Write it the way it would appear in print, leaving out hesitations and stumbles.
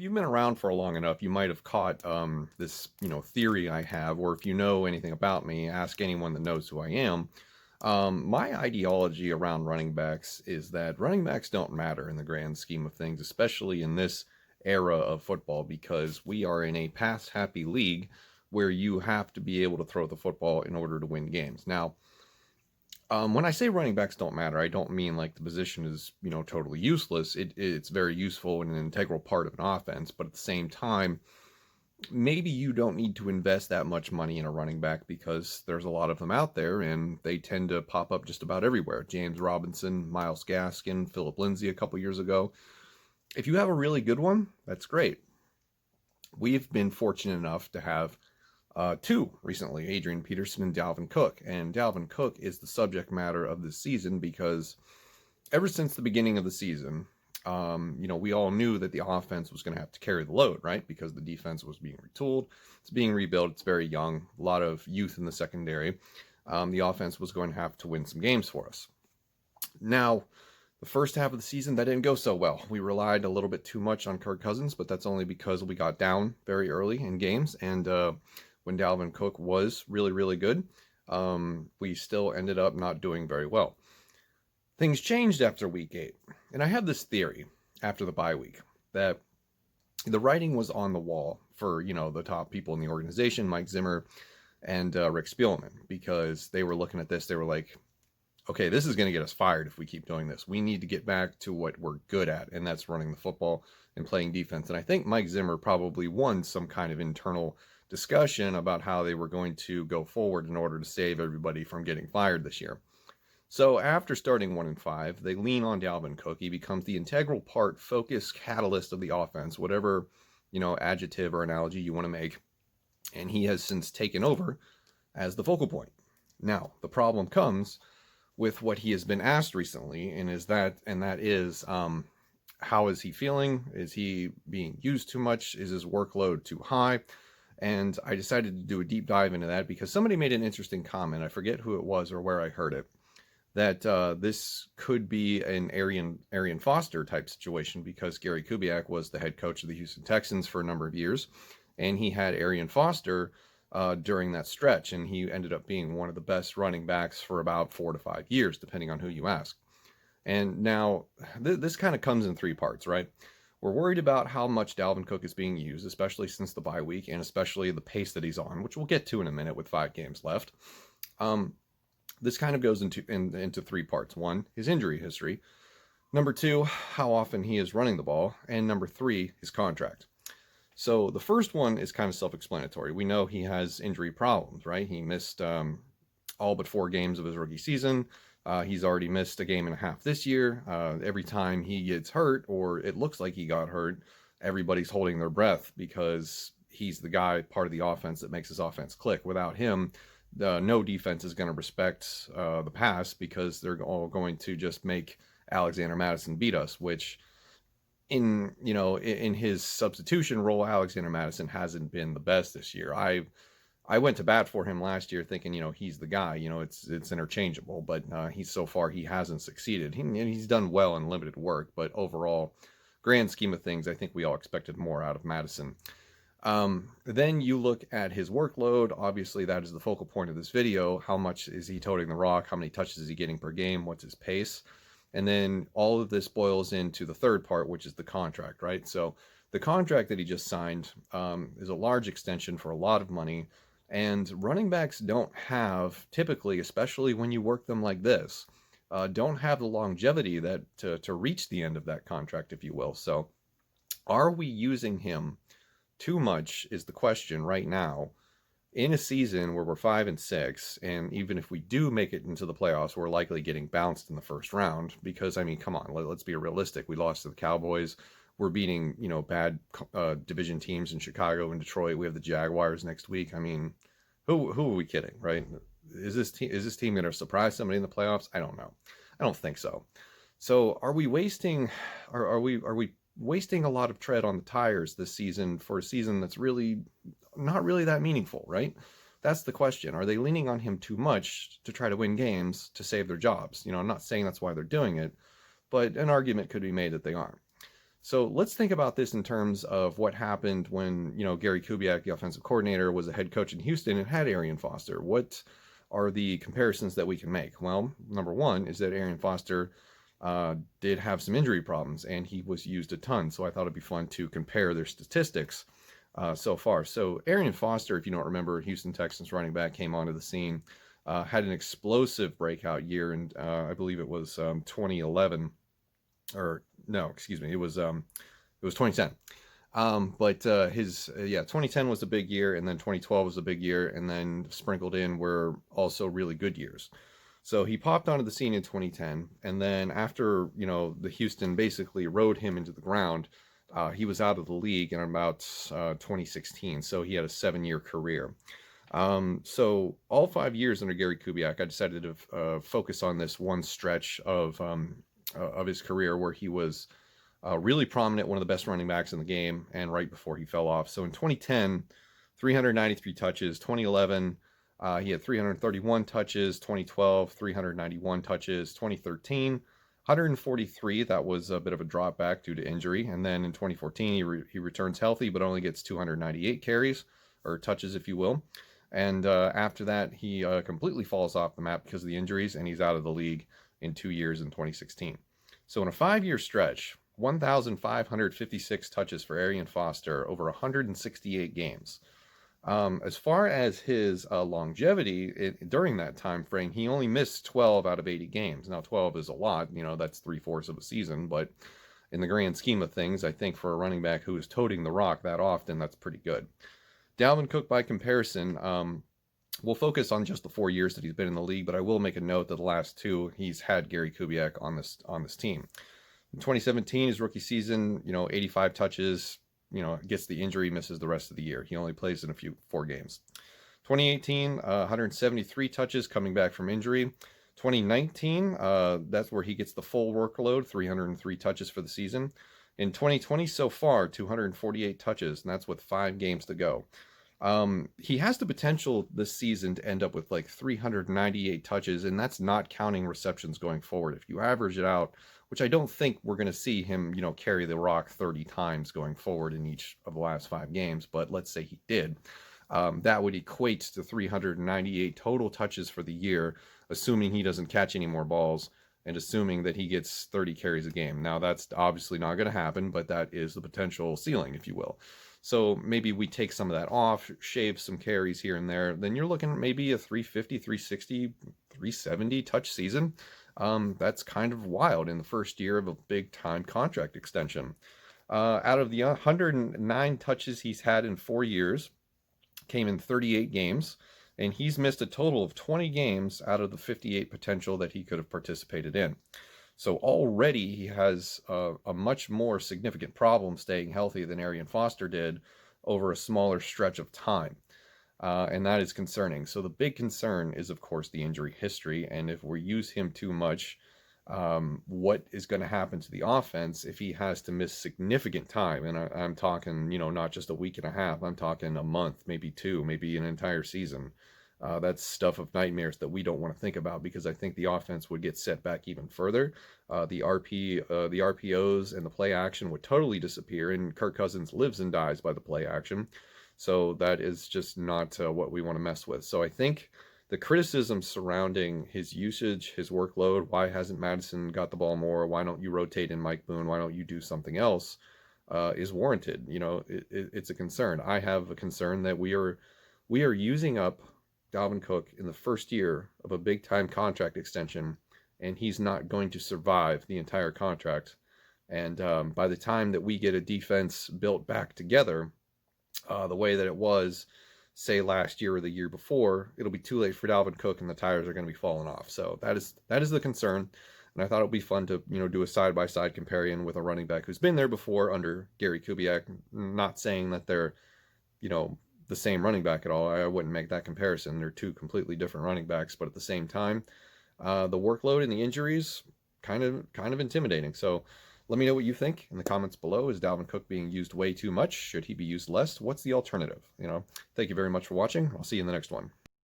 you've been around for long enough, you might have caught this theory I have, or if you know anything about me, ask anyone that knows who I am. My ideology around running backs is that running backs don't matter in the grand scheme of things, especially in this era of football, because we are in a pass happy league where you have to be able to throw the football in order to win games. Now, when I say running backs don't matter, I don't mean like the position is, totally useless. It's very useful and an integral part of an offense, but at the same time, maybe you don't need to invest that much money in a running back because there's a lot of them out there and they tend to pop up just about everywhere. James Robinson, Myles Gaskin, Philip Lindsay a couple years ago. If you have a really good one, that's great. We've been fortunate enough to have two recently, Adrian Peterson and Dalvin Cook. And Dalvin Cook is the subject matter of this season because ever since the beginning of the season, we all knew that the offense was going to have to carry the load, right? Because the defense was being retooled. It's being rebuilt. It's very young. A lot of youth in the secondary. The offense was going to have to win some games for us. Now, the first half of the season, that didn't go so well. We relied a little bit too much on Kirk Cousins, but that's only because we got down very early in games. And when Dalvin Cook was really, really good, we still ended up not doing very well. Things changed after week 8. And I have this theory after the bye week that the writing was on the wall for, the top people in the organization, Mike Zimmer and Rick Spielman, because they were looking at this. They were like, okay, this is going to get us fired if we keep doing this. We need to get back to what we're good at, and that's running the football and playing defense. And I think Mike Zimmer probably won some kind of internal discussion about how they were going to go forward in order to save everybody from getting fired this year. So after starting 1-5, they lean on Dalvin Cook. He becomes the integral part, focus, catalyst of the offense, whatever, adjective or analogy you want to make. And he has since taken over as the focal point. Now, the problem comes with what he has been asked recently, and that is, how is he feeling? Is he being used too much? Is his workload too high? And I decided to do a deep dive into that because somebody made an interesting comment. I forget who it was or where I heard it, that this could be an Arian Foster type situation because Gary Kubiak was the head coach of the Houston Texans for a number of years, and he had Arian Foster during that stretch, and he ended up being one of the best running backs for about 4 to 5 years, depending on who you ask. And now this kind of comes in 3 parts, right? We're worried about how much Dalvin Cook is being used, especially since the bye week, and especially the pace that he's on, which we'll get to in a minute with 5 games left. This kind of goes into 3 parts. 1, his injury history. Number 2, how often he is running the ball. And number 3, his contract. So the first one is kind of self-explanatory. We know he has injury problems, right? He missed all but 4 games of his rookie season. He's already missed a game and a half this year. Every time he gets hurt, or it looks like he got hurt, everybody's holding their breath because he's the guy, part of the offense that makes his offense click. Without him, no defense is going to respect the pass because they're all going to just make Alexander Mattison beat us, which in his substitution role, Alexander Mattison hasn't been the best this year. I went to bat for him last year thinking, he's the guy, it's interchangeable, but so far he hasn't succeeded. He's done well in limited work, but overall, grand scheme of things, I think we all expected more out of Mattison. Then you look at his workload. Obviously, that is the focal point of this video. How much is he toting the rock? How many touches is he getting per game? What's his pace? And then all of this boils into the third part, which is the contract, right? So the contract that he just signed is a large extension for a lot of money. And running backs don't have, typically, especially when you work them like this, don't have the longevity that to reach the end of that contract, if you will. So are we using him too much is the question right now in a season where we're 5-6, and even if we do make it into the playoffs, we're likely getting bounced in the first round because, come on, let's be realistic. We lost to the Cowboys. We're beating, bad division teams in Chicago and Detroit. We have the Jaguars next week. Who are we kidding, right? Is this team going to surprise somebody in the playoffs? I don't know. I don't think so. So are we wasting a lot of tread on the tires this season for a season that's really not really that meaningful, right? That's the question. Are they leaning on him too much to try to win games to save their jobs? I'm not saying that's why they're doing it, but an argument could be made that they aren't. So let's think about this in terms of what happened when, Gary Kubiak, the offensive coordinator, was a head coach in Houston and had Arian Foster. What are the comparisons that we can make? Well, number one is that Arian Foster did have some injury problems and he was used a ton. So I thought it'd be fun to compare their statistics so far. So Arian Foster, if you don't remember, Houston Texans running back, came onto the scene, had an explosive breakout year, and I believe it was 2011, or no, excuse me, it was 2010. But his 2010 was a big year, and then 2012 was a big year, and then sprinkled in were also really good years. So he popped onto the scene in 2010, and then after the Houston basically rode him into the ground, he was out of the league in about 2016. So he had a 7-year career. So all 5 years under Gary Kubiak, I decided to focus on this one stretch of his career where he was really prominent, one of the best running backs in the game, and right before he fell off. So in 2010, 393 touches. 2011, he had 331 touches. 2012, 391 touches. 2013, 143. That was a bit of a drop back due to injury. And then in 2014, he returns healthy, but only gets 298 carries, or touches, if you will. And after that, he completely falls off the map because of the injuries, and he's out of the league in 2 years in 2016. So in a 5-year stretch, 1,556 touches for Arian Foster over 168 games. As far as his longevity during that time frame, he only missed 12 out of 80 games. Now, 12 is a lot, that's 3/4 of a season, but in the grand scheme of things, I think for a running back who is toting the rock that often, that's pretty good. Dalvin Cook, by comparison, we'll focus on just the 4 years that he's been in the league, but I will make a note that the last 2 he's had Gary Kubiak on this team. In 2017, his rookie season, 85 touches, gets the injury, misses the rest of the year. He only plays in 4 games. 2018, 173 touches coming back from injury. 2019, that's where he gets the full workload, 303 touches for the season. In 2020 so far, 248 touches, and that's with 5 games to go. He has the potential this season to end up with like 398 touches, and that's not counting receptions going forward. If you average it out, which I don't think we're going to see him, carry the rock 30 times going forward in each of the last 5 games, but let's say he did. That would equate to 398 total touches for the year, assuming he doesn't catch any more balls and assuming that he gets 30 carries a game. Now, that's obviously not going to happen, but that is the potential ceiling, if you will. So maybe we take some of that off, shave some carries here and there, then you're looking at maybe a 350, 360, 370 touch season. That's kind of wild in the first year of a big-time contract extension. Out of the 109 touches he's had in 4 years, came in 38 games, and he's missed a total of 20 games out of the 58 potential that he could have participated in. So already he has a much more significant problem staying healthy than Arian Foster did over a smaller stretch of time. And that is concerning. So the big concern is, of course, the injury history. And if we use him too much, what is going to happen to the offense if he has to miss significant time? And I'm talking, not just a week and a half. I'm talking a month, maybe 2, maybe an entire season. That's stuff of nightmares that we don't want to think about, because I think the offense would get set back even further. The RPOs and the play action would totally disappear, and Kirk Cousins lives and dies by the play action. So that is just not what we want to mess with. So I think the criticism surrounding his usage, his workload, why hasn't Madison got the ball more? Why don't you rotate in Mike Boone? Why don't you do something else? Is warranted. It's a concern. I have a concern that we are using up Dalvin Cook in the first year of a big-time contract extension, and he's not going to survive the entire contract. And by the time that we get a defense built back together, the way that it was, say, last year or the year before, it'll be too late for Dalvin Cook, and the tires are going to be falling off. So that is the concern. And I thought it would be fun to do a side-by-side comparison with a running back who's been there before under Gary Kubiak. Not saying that they're the same running back at all. I wouldn't make that comparison. They're 2 completely different running backs, but at the same time, the workload and the injuries kind of intimidating. So let me know what you think in the comments below. Is Dalvin Cook being used way too much? Should he be used less? What's the alternative? Thank you very much for watching. I'll see you in the next one.